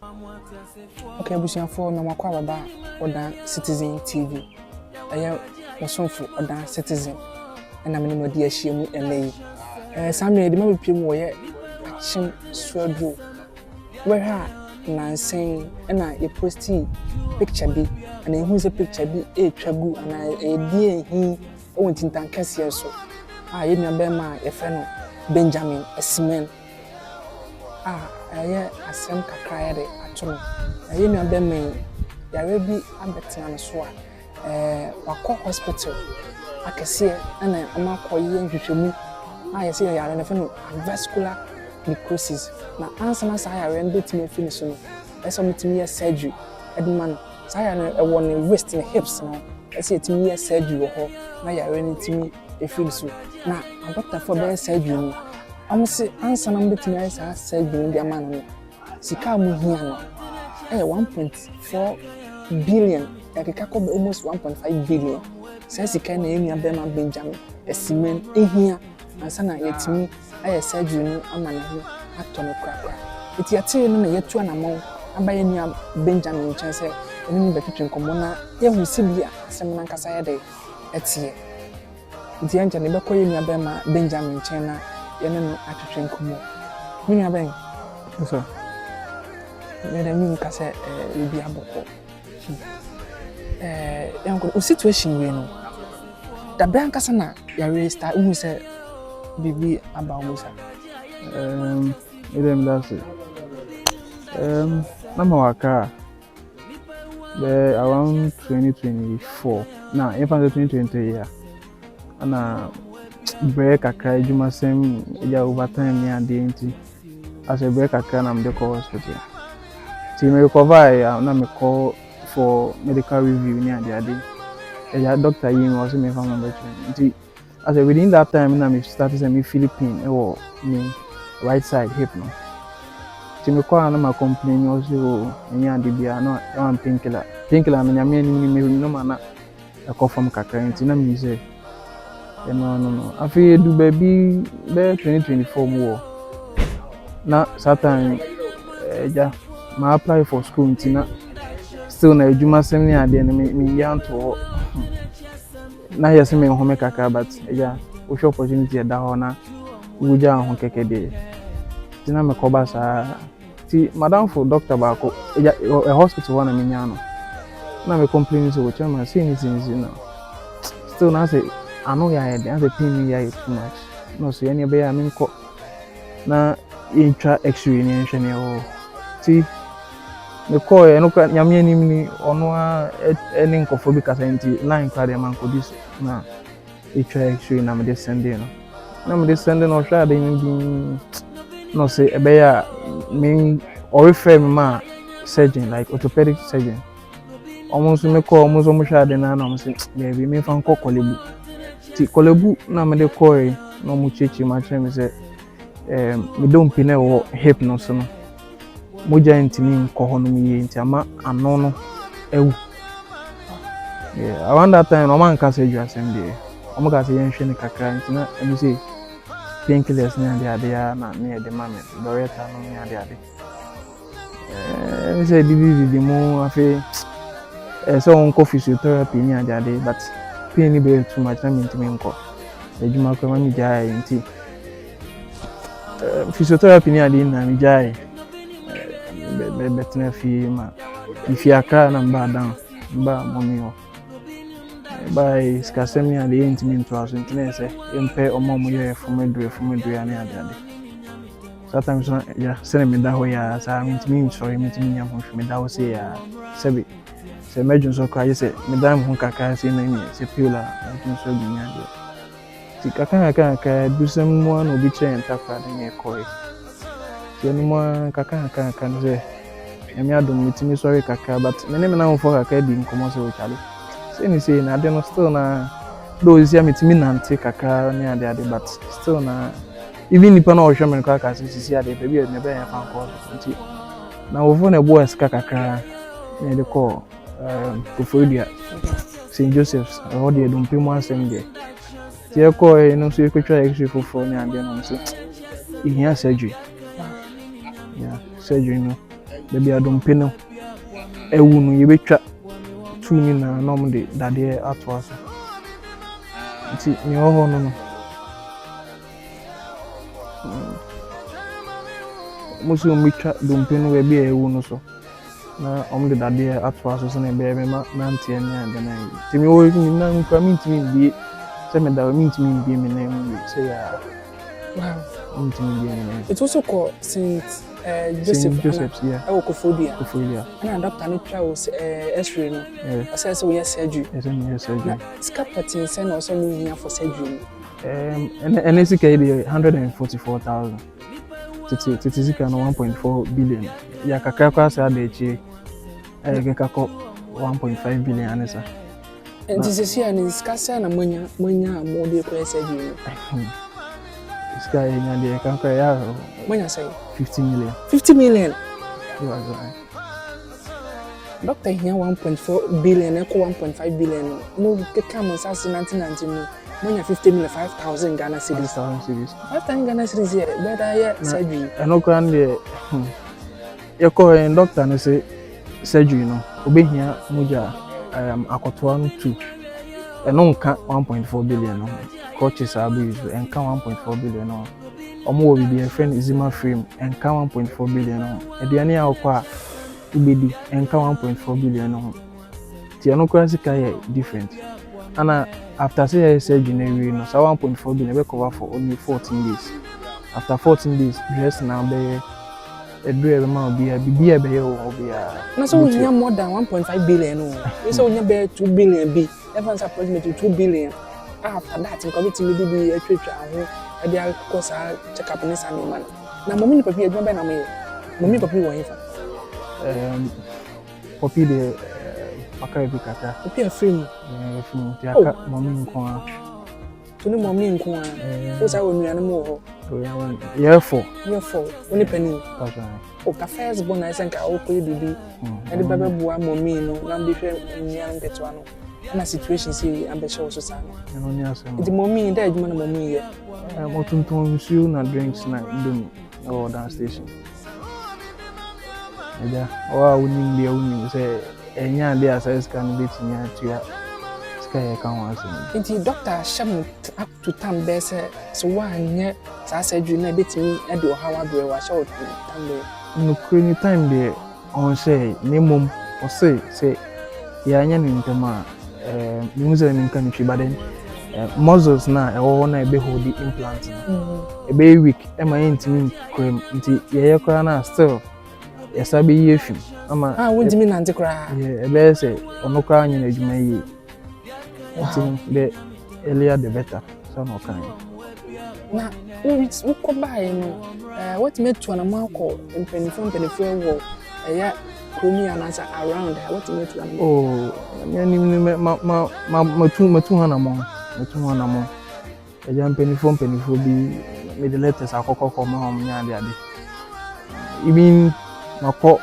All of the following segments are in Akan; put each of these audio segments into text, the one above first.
Okay, busia for na makwa baba oda Citizen TV. Eye osonfo oda Citizen. Na me no di ahiemu enei. Samuel de ma bepiem wo ye Akim swadu. We ha nansen na ye posti picture bi na ehu se picture bi etwagu na edi ehi o ntintan kase so. Ye nua be ma ye fe no Benjamin Asimeng. Eye asem kakra ye de atono. Ye nua be me yare bi abetina no so wakọ hospital akese na amakoye nhwehwemu ye se yare na fe no Avascular Necrosis na ansana sa yare ndetime fi so no ese mutimi ye surgery edman sa yare e wo ne waist ne hips no ese etimi ye surgery wo ho na yare ntimi efi so na doctor for be surgery no amse ansana mbetimi ye sa surgery ndi amana no sika mu hia no 1.4 billion ekeka ko almost 1.5 billion say sika na enua be ma Benjamin Asimeng ehia ansana yetimi aye surgery no amana ho atono krakra eti ate no na yetu anamon abaye nua Benjamin chen say eni be twetwe nkomo na ye hu sibia asem na nkasa ye de etie enti anja ne be koye nua be ma Benjamin chen na ye ne no atwetwe nkomo nua ben so me mi nkasa ebi aboko yanko situation we no da bran kasa na ya register hu se bibi aba musa idem that's it na mawaka be around 2024 na if 2020 year ana break akra ejuma sem ya overtime ni ade enti as a break akra na mde call hospital ti me recover na me call for medical review ni ade ya doctor yin was me from number 20 as within that time na me started me Philippine me right side hip no ti me call na ma complain also ni ade bia no one painkiller me nyame ni no mana e call from kakra enti na me say no afi du baby be 2024 mo na Saturn ja ma apply for school ntina still na ejuma sem ni ade na me yanto na yes me home kakra but ja o show opportunity da ho na wuja ho kekede tina me ko ba sa ti madam for doctor ba ko ja a hospital one me nya no na me complain so we ma say anything no still na say I know ya dey as a pain ya too much no so any be ya me ko na intra x-ray ni nhwe ne o ti me ko e no nyame anim ni ono a eni nkofo bi kasa nti line kwa de man ko dis na intra x-ray na me de send no na me de send no hwa de ni no say e be ya me or refer me ma surgeon like orthopedic surgeon almost me ko almost mo hwa de na mo say baby me fa nko kolebu ti kolebu na me de ko e no mo chechi ma chere me say me don pine wo hip no so no moja ntimi nko ho no ye nti ama ano no ewu around that time no man ka say you asem dey o mo ka say yen hwe ne kakra nti na emi say painkillers ni ade ya na me de mame doreta no ni ade emi say di mo afi so on physiotherapy ni ade but pain ni be too much na me ntimi nko ejuma ko ma mi jaa nti physiotherapy ni ade na mi jaa betna fi ma ifi akra na mba dan mba momi ho by skasem ni ade ntimi nto aso ntine se empe omo ye fumedu ya ni ade sometimes ya sene me da ho ya sa ntimi sorry ntimi nya ho me da ho se ya sebi se mejun so kwa yese me da ho kaka se na mi se pila ntimi so bi nya de ti kaka dusem mo na obi chen takwa de ne koi yeni mo kaka nze emi adom mitimi sorry kaka but me na ho for kaka di nkomo se o chale say ni say na de no still na do isia mitimi nante kaka ni ade but still na even nipa na o hwe me kaka sisi ade be bi ne be ya fan call nti na wo fo na bo eska kaka ne de call Kofodia St Joseph's o de dum pimo asem de ti e ko e no so e kwetwa x-ray fofo ni ade no so ihia surgery yeah surgery no baby adompe no ewu no yebetwa tu ni na nom de dade ato aso nti ni ho no musu mitwa dompe no baby ewu no so na de dade ato aso se na be ma na ntie ne ande na yi ti mi wo ni na nkwa mi ntimi bi se me da mi ntimi bi me na mu se ya wow ntimi bi me na it also called since Joseph yeah Kofodia and a doctor no try was x-ray no I say we have surgery surgery scapeting send also me here for surgery and it's okay 144,000 titi sika no 1.4 billion ya kakra kwa sa da echi kako 1.5 billion anisa and this is here and discuss na manya more dey kwa surgery sika enya dey kanka ya manya say 50 million you are right doctor here 1.4 billion equal 1.5 billion no come on since 1990 manya 50 million 5,000 Ghana cedis 5,000 Ghana cedis here better here surgery eno kan dey yeko doctor no say surgery no obehia moja akotoa no 2 eno nka 1.4 billion no coaches abu enka 1.4 billion no omo wo bi friend Zima frame enka 1.4 billion no aduane a okwa ubedi enka 1.4 billion no ti eno kwa sika ye different ana after say surgery na we no 1.4 billion be cover for only 14 days after 14 days dress na be edre ma bibia be ye obia na so we need more than 1.5 billion no we say we need be 2 billion be everyone's approximately 2 billion after that in committee we be atwetwa ho e dey cause check up ni sane man na mommy ni papi adwuma be na mommy papi wo hifa papi de pakai bi kaka papi afrim ti aka mommy nko a to ni mommy nko a o sa wo nuane mo ho year 4 oni pani okay o ka first born na senka o ko bibi e de baba bua mommy no na be hwe nuane betwa no na situation say ambassador so sana no ni asem the mommy da adwuma na mommy ye mo tuntun nsuo na drinks na indomie o down station eja o unim dia unim say enya dia asa ska no betimi atua ska ye kan wansem nti doctor sham up to time be say so wanye sa surgery na betimi e de o hawa bre wa sha o time no crane time de on say nemom o say ya anya ni ntama muze ni kan twi baden muscles na ewo na ebe hold the implant ebe weak e ma yentimi krem nti ye kora na still yesabe ye fim ama won dimi na ntikra ebe se ono kra anya na adwuma yi nti the earlier the better so no kan na we ko bae no what made to na mako empenifo wo eya kromi anasa around what made to na yani matu hana mo eja empenifo bi me the letters akokoko ma hom nya ade even mako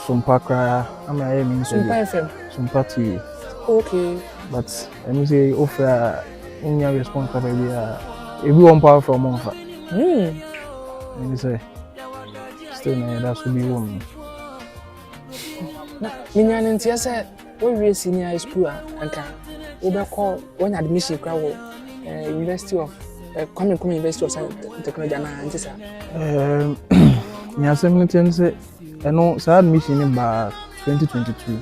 sumpakra ama ya mi so Sumpa FM Sumpa TV okay but let me say offer unya response ka baby ebi one power from onfa let me say still na that should be one na minyane ntia se we we senior high school anka we be call when admission kra wo University of come University of Technology na antisa nya semiten se eno sa admission in ba 2022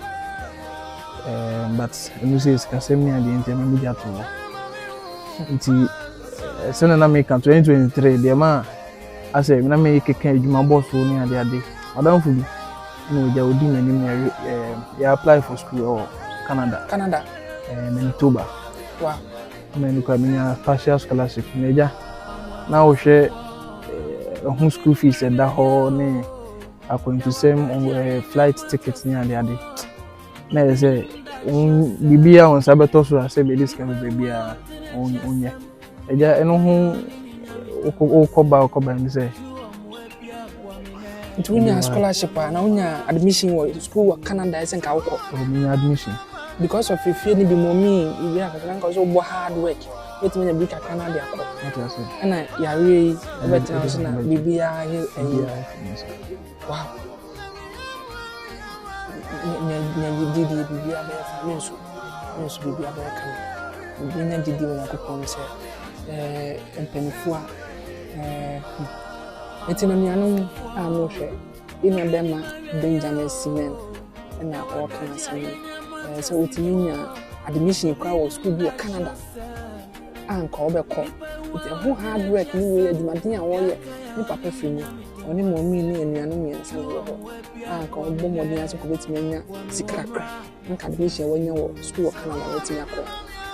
but you say skasem ni ade ntem me dia to nti sene na me kan 2023 de ma ase na me keka adwuma boss ni ade adamfo bi no ja odi na nim ya apply for school or Canada Manitoba wow me ko minya partial scholarship meja na wo hwe home school fees and that whole ne according to same flight tickets ni ade na say bibia on sabeto so say be this kind of bibia onye eja eno ho okoba ni say it unya scholarship na unya admission wo school wa Canada isen ka woko unya admission because of if you ni be mommy you have kan so bo hard work it mean be ka Canada akọ what you say ana yare better so na bibia wow didi bibi abefa menso bibi abeka bibi nya didi won yakopon se empanifu a etina nuanom a mo hwe ina bema Benjamin Asimeng na o kan asem so utimi nya admission kwa wo school bi Canada anka obekọ ite ho hard work ni we adwumaden a wo ye ni papa firi oni mo mi ni anuanom yensa na wo anka obọ modin aso ko betimi nya sikakra nka admission wanya wo school Canada wetimi akọ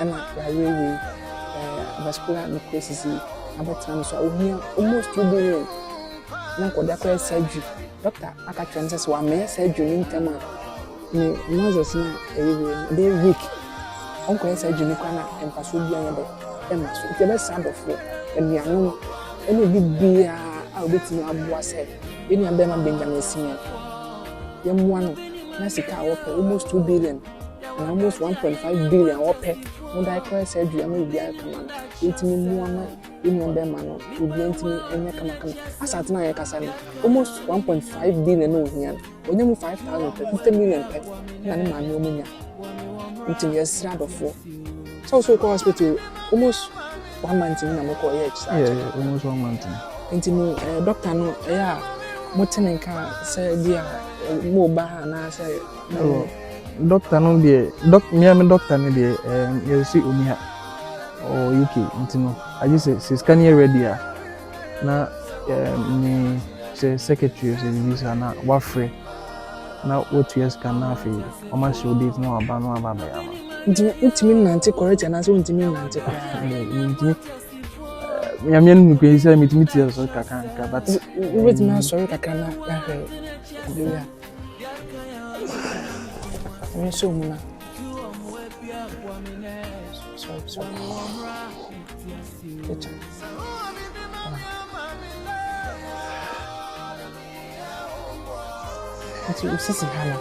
na ya rewe Avascular Necrosis-Needs abetan so ohia almost 2 billion na ko da ko surgery doctor aka twente so wa me surgery ntama ni Moses na ewe dey week onko surgery ni kwa na empaso bia ye de emaso ite be sadofo enuanu ene bibia a obetimi aboa se eni abema Benjamin Asimeng ye muano na sika wope almost 2 billion and almost 1.5 billion wope no dai kwa surgery am bia kama etimi muano eni abema no bibia ntimi enye kama asat na ye kasa ni almost 1.5 billion no hia onye mu 5,000 50 million pe na ni ma mi omunya ntimi ye sadofo so go hospital almost 1 month in Namoko yeah, almost 1 month. Intimi doctor no ya motenenka say bia mo ba na say doctor no be doctor no be you see Omiha or UK intino I just say scan here ready na ni say secretary say visa na wa free na what years can na fi o ma show date no aba ya ma intimi nante correct na so intimi nante intimi nyame no ko say mitimi tie so kakanka but wait me sorry kakana ya he hallelujah me so muna sorry Ati usisi hala.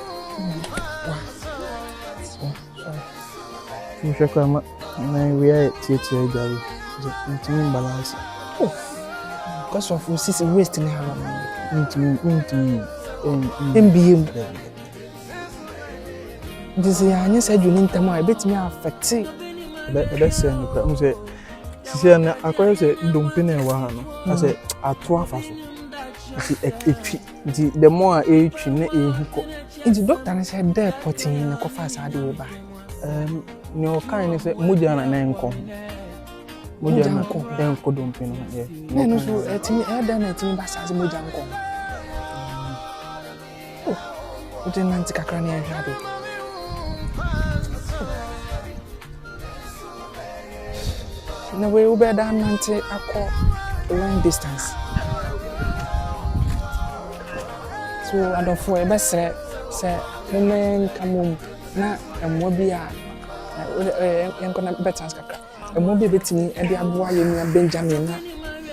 Mshaka na we are tietie gari. Ntimi balance. Because of usisi waste ni hala. Ntimi MBM. Ndisi ya anya sa dwuni ntam a betimi affect. Ebe se no kwa mu se sisi na akoye se dompe na wa ha no. Ase ato afa so. Nti epi nti the more etwi na ehiko nti doctor na say dey potin na kofa asade we ba ni o kan ni say moja na enko moja na enko dompe no ye na no so etimi da na etimi ba sa moja enko o de nanti kakra na ehwade na we u be da nanti akọ long distance so adofo e besere se women kamum na emwo bi a enko na betans kakra emwo bi betimi e de aboa ye nua Benjamin na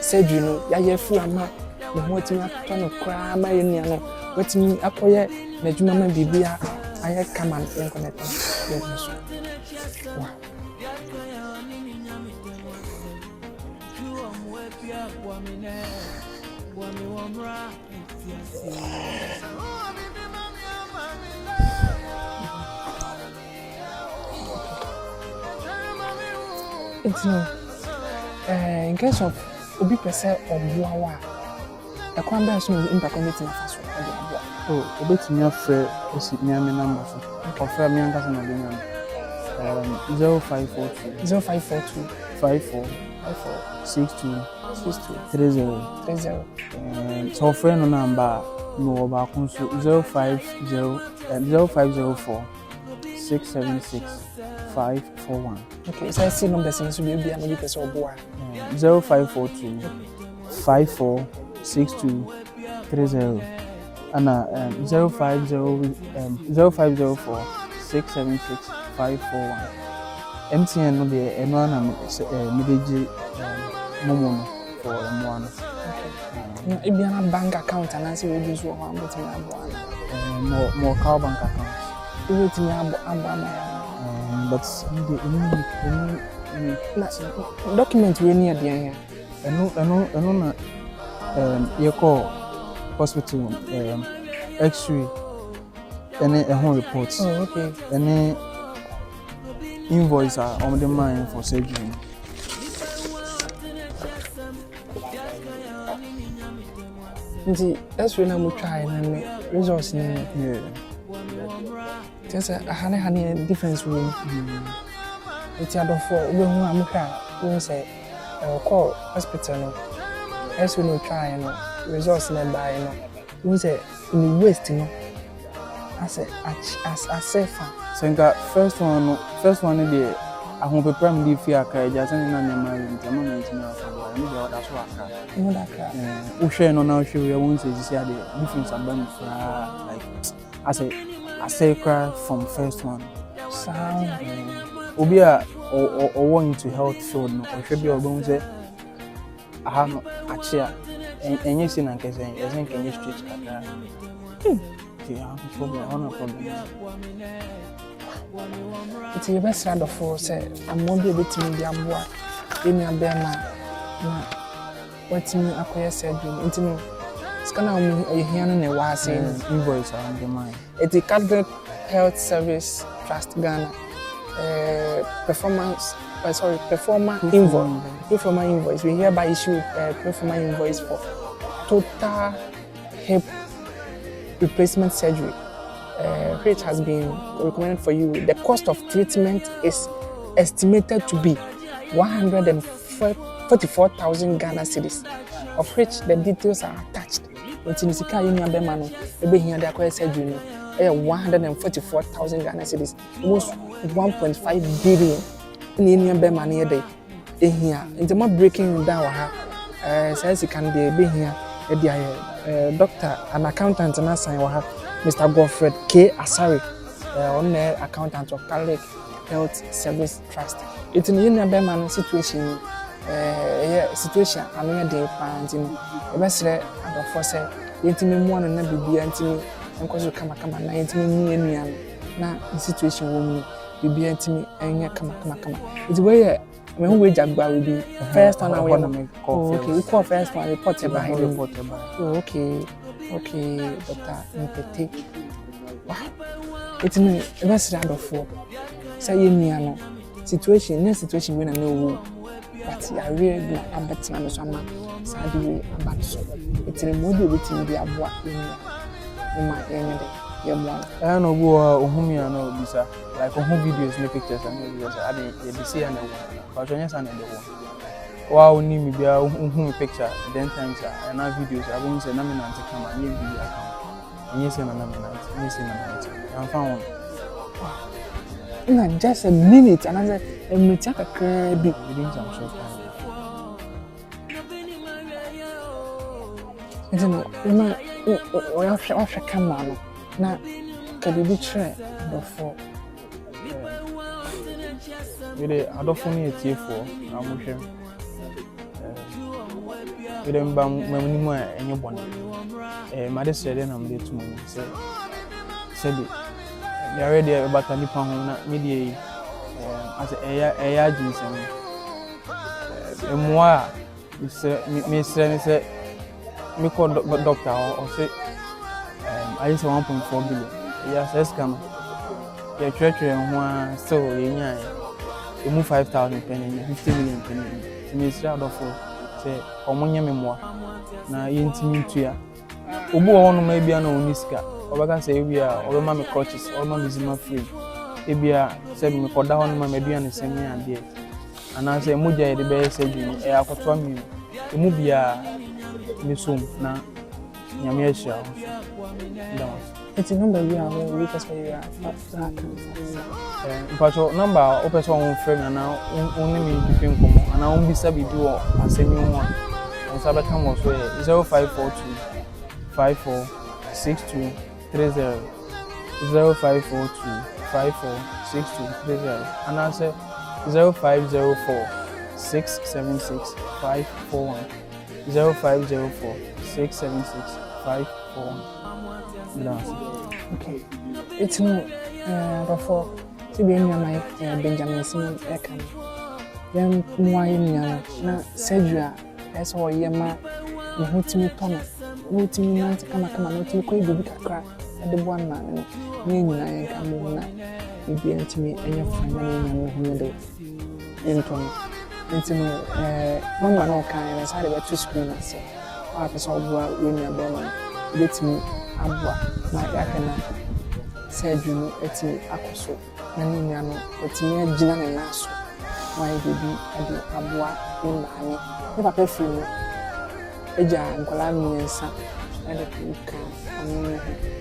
surgery no ya ye fu ama ne ho atimi atọ no kra ma ye nua no wetimi akoye na dwuma ma bibia aye kama enko na to ye so wa it's no in case of obi pese obuawa e kwa mba so impact committee na faso obuawa obetimi afre esi nyame number so ofre mi anka se na be nyame 0542 54 62 30 so friend no number no ba kun so 0504 676 541 okay so I see numbers so be bia no be person oboa 0542 54 62 30 ana 0504 676 541 MTN no be eno na medeji momo no for M1 okay e bia na bank account and say we do so how much na aboa more car bank account e wetin na aboa na but any document we near there eno na you call hospital x-ray any home reports. Oh, okay. Any invoice on the mind for surgery. That's when I'm trying and results. Yeah. Just a honey difference room. It's other for I'm trying. Say, call hospital. As we try results in buy. You say in waste. I say far. So first one the I hope a prime leaf here carriage as any man that's what we share no now show we won't say the difference about like I say cry from first one. Sound Obia or want to health field no or should be going say I have no achia and you see and can say yes and can you street kaka. Yeah, problem. It's the best side of all. Say, I'm more be able to be a boy. Give me a bear man. What's me acquire surgery? Into me. It's kind of me hearing a was saying invoice on the mind. It's the Catholic Health Service Trust Ghana. Performer invoice. We hereby issue performer invoice for total hip replacement surgery, which has been recommended for you. The cost of treatment is estimated to be 144,000 Ghana cedis, of which the details are attached. It's in Sika Union Bemano, here the acquired surgery, 144,000 Ghana cedis, almost 1.5 billion in Union Bemani a day. Here, in the more breaking down, says you can be here. Doctor, an accountant, and Mr. Godfred K. Asari, on the accountant of Catholic Health Service Trust. It's in the Union situation. Situation, I mean, the parents in the best and of course, intimate one and never be intimate, and cause you come and intimate now the situation will be intimate and come. It's where when we Jagba will be first one. Okay, we call first one report by. Okay, Doctor Mpete. Wow, it's in the best round of four. Say no situation when I know, but I really am better than some sadly about so. It's a model with me, the abwa in my end. I don't know who no bisa like who videos and pictures and videos I dey see and but just and the one wow ni me bia who picture then times and na videos I won't say na me na take camera video account and you say na I'm found one just a minute and I said a minute a crabby within some short time. You know we have camera na can you be try before we adofo ni etie for amohwe we dem ba manimu enye bone ma de sere na mde tumu se bi ya ready about nipa ho na media as eya jinsem emwa me se me call doctor or say I just 1.4 billion. Yes, let's come. Your treasury and one so you move 5,000 penny, 50 million penny. To me, it's rather for say, Omonia memoir. Now, you intimate to ya. Ubu on maybe an oniska, or I can say we are all mammy coaches, all mammy Zima free. Ebia said me for down my median the same year and dear. And I say, Muja, the best surgery, I got 1 million. The movie Missum now. Yamisha. It's a number we are because we are but your number open on friend and now only me between come and I won't be sabi do Asimeng one and Sabakam was 0542 546230 0542 546230 and I say 0504 676 541 0504 676 541. Okay. It's no before to be in my Benjamin Simon Akim. Then why na surgery as all yema no to me tunnel. No to me not come no to me ko bibi kakra. de bo na ni nyina yen ka mo na bibi ntimi enye fine na nya no ho de ento no mama no kan na sa de be to screen ase a person obua we nya be ma betimi abua na ya kana surgery no etimi akoso na ni nya no etimi agina na na so why baby ade abua ni maame ne papa fi no eja nkola miensa ade ka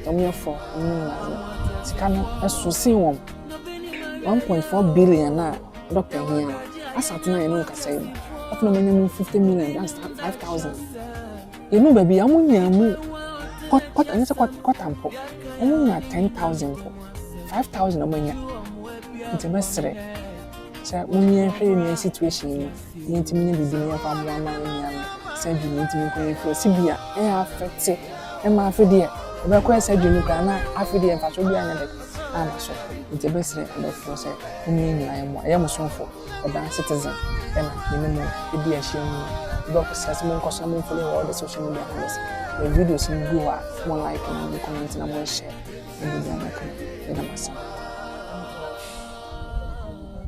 Tomyefo, Sikano, a Susi 1.4 billion doctor here. As at now, you know, say, after minimum 50 million, that's 5,000. You know, baby, I'm only a move. What, and it's a quite ample. Only 10,000, 5,000 a month. It's a mystery. So, when you're in a situation, you need to mean the dinner from 1 million. Send you need to make for Sibia, air affected, and my idea. We are quite said you look at after the infatuation behind it. I'm so it's the best and the force. I am so for a dance citizen. And minimum, it be a shame. Doctor says, more custom for all the social media handles. The videos in go are more like and commenting and more share. And we don't like it.